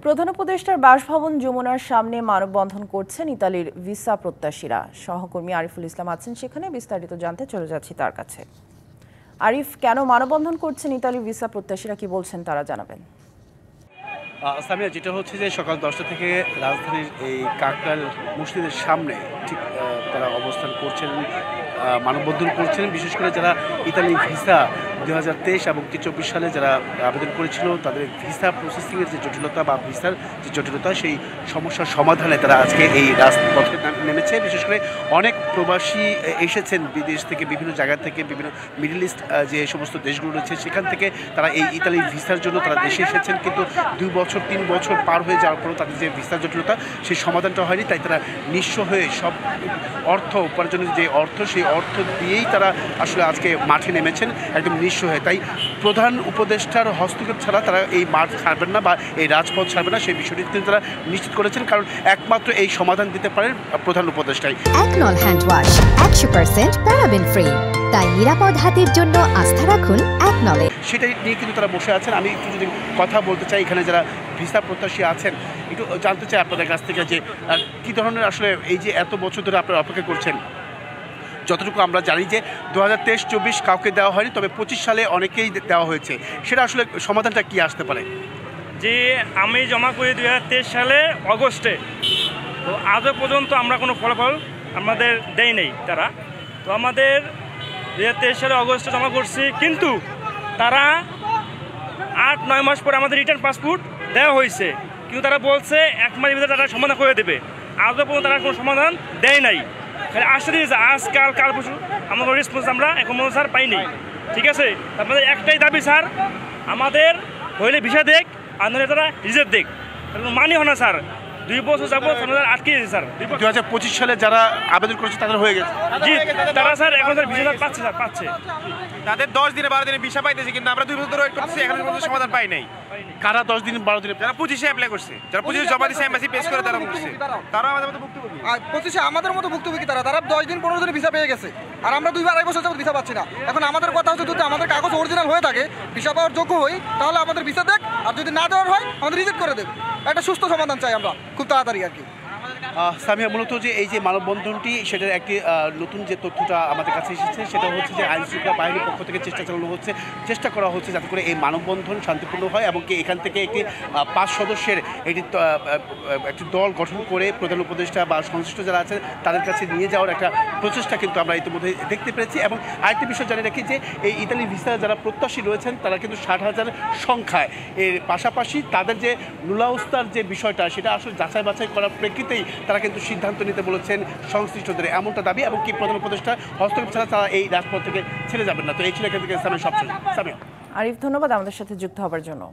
প্রধান উপদেষ্টার বাসভবন যমুনার সামনে মানববন্ধন করছেন ইতালির ভিসা প্রত্যাশীরা। সহকর্মী আরিফুল ইসলাম আছেন সেখানে, বিস্তারিত জানতে চলে যাচ্ছি তার কাছে। আরিফ, কেন মানববন্ধন করছেন ইতালির ভিসা প্রত্যাশীরা, কি বলছেন তারা জানাবেন। সামিয়া, যেটা হচ্ছে যে সকাল 10টা থেকে রাজধানীর এই কাকরাইল মসজিদের সামনে ঠিক তারা অবস্থান করছেন, মানববন্ধন করছেন। বিশেষ করে যারা ইতালি ভিসা 2023 এবং 2024 সালে যারা আবেদন করেছিল, তাদের ভিসা প্রসেসিংয়ের যে জটিলতা বা ভিসার যে জটিলতা, সেই সমস্যার সমাধানে তারা আজকে এই রাজপথে নেমেছে। বিশেষ করে অনেক প্রবাসী এসেছেন বিদেশ থেকে, বিভিন্ন জায়গা থেকে, বিভিন্ন মিডল ইস্ট যে সমস্ত দেশগুলো রয়েছে সেখান থেকে তারা এই ইতালি ভিসার জন্য তারা দেশে এসেছেন। কিন্তু 2 বছর 3 বছর পার হয়ে যাওয়ার পরও তাদের যে ভিসার জটিলতা, সেই সমাধানটা হয়নি। তাই তারা নিঃস্ব হয়ে সব অর্থ উপার্জনের যে অর্থ, সেই অর্থ দিয়েই তারা আসলে আজকে মাঠে নেমেছেন একদম নিঃস্ব হয়ে। তাই প্রধান উপদেষ্টার হস্তক্ষেপ ছাড়া তারা এই মাঠ ছাড়বেন না বা এই রাজপথ ছাড়বেন না, সেই বিষয়টি তারা নিশ্চিত করেছেন। কারণ একমাত্র এই সমাধান দিতে পারেন প্রধান উপদেষ্টাই। একনল হ্যান্ড ওয়াশ 100% প্যারাবেন ফ্রি, তাই নিরাপদ হাতের জন্য আস্থা রাখুন একনলে। সেটাই নিয়ে কিন্তু তারা বসে আছেন। আমি একটু যদি কথা বলতে চাই, এখানে যারা ভিসা প্রত্যাশী আছেন, একটু জানতে চাই আপনাদের কাছ থেকে যে কী ধরনের আসলে এই যে এত বছর ধরে আপনারা অপেক্ষা করছেন। যতটুকু আমরা জানি যে 2023-24 কাউকে দেওয়া হয়নি, তবে 25 সালে অনেকেই দেওয়া হয়েছে। সেটা আসলে সমাধানটা কি আসতে পারে? যে আমি জমা করি 2023 সালে অগস্টে, তো আজও পর্যন্ত আমরা কোনো ফলাফল আমাদের দেয় নেই তারা। তো আমাদের 2023 সালে অগস্টে জমা করছি, কিন্তু তারা 8-9 মাস পরে আমাদের রিটার্ন পাসপোর্ট দেওয়া হয়েছে, কিন্তু তারা বলছে 1 মাসের ভিতরে তারা সমাধান করে দেবে। আজও পর্যন্ত তারা কোনো সমাধান দেয় নাই, খালি আসতে দিয়েছে কাল পরশু। আমাদের রেসপন্স আমরা এখন মনে স্যার পাইনি। ঠিক আছে, আপনাদের একটাই দাবি স্যার, আমাদের হইলে ভিসা দেখ, আর নইলে তারা রিজেক্ট দেখ। মানি হয় না স্যার, 2 বছর যাবো আটকে গেছে স্যার। 2025 সালে যারা আবেদন করেছে তাদের হয়ে গেছে। জি, তারা স্যার এখন ভিসা পাচ্ছে, স্যার পাচ্ছে। তাদের 10 দিনে 12 দিনে ভিসা পাইতেছে, কিন্তু আমরা 2 বছর ধরে ওয়েট করতেছি, এখনো পর্যন্ত সমাধান পাই নাই। কারা 10 দিন 12 দিনে? যারা 25-এ অ্যাপ্লাই করছে, যারা 25 জমা দিয়েছে, এমবাসি পেশ করে তারা করছে, তারা আমাদের মতো ভুক্তভোগী। আর 25-এ আমাদের মতো ভুক্তভোগী তারা 10 দিন 15 দিনে ভিসা পেয়ে গেছে, আর আমরা 2-2.5 বছর যাবত ভিসা পাচ্ছি না। এখন আমাদের কথা হচ্ছে, যদি আমাদের কাগজ অরিজিনাল হয়ে থাকে, ভিসা পাওয়ার যোগ্য হই, তাহলে আমাদের ভিসা দেখ, আর যদি না দেওয়ার হয় আমাদের রিজেক্ট করে দেবে। একটা সুস্থ সমাধান চাই আমরা খুব তাড়াতাড়ি আর কি। সামিয়া, মূলত যে এই যে মানববন্ধনটি, সেটার একটি নতুন যে তথ্যটা আমাদের কাছে এসেছে, সেটা হচ্ছে যে আইনশৃঙ্খলা বাহিনীর পক্ষ থেকে চেষ্টা করা হচ্ছে যাতে করে এই মানববন্ধন শান্তিপূর্ণ হয়, এবং কি এখান থেকে একটি 5 সদস্যের একটি দল গঠন করে প্রধান উপদেষ্টা বা সংশ্লিষ্ট যারা আছেন তাদের কাছে নিয়ে যাওয়ার একটা প্রচেষ্টা কিন্তু আমরা ইতিমধ্যে দেখতে পেরেছি। এবং আরেকটি বিষয় জানিয়ে রাখি যে এই ইতালি ভিসা যারা প্রত্যাশী রয়েছেন তারা কিন্তু 60,000 সংখ্যায়। এর পাশাপাশি তাদের যে নুলাউস্তার যে বিষয়টা, সেটা আসলে যাচাই বাছাই করার প্রেক্ষিতেই তারা কিন্তু সিদ্ধান্ত নিতে বলেছেন সংশ্লিষ্টদের, এমনটা দাবি। এবং কি প্রধান উপদেষ্টা হস্তক্ষেপ ছাড়া তারা এই রাজপথ থেকে ছেড়ে যাবেন না। তো এই ছিল এখান থেকে সবচেয়ে। আরিফ, ধন্যবাদ আমাদের সাথে যুক্ত হবার জন্য।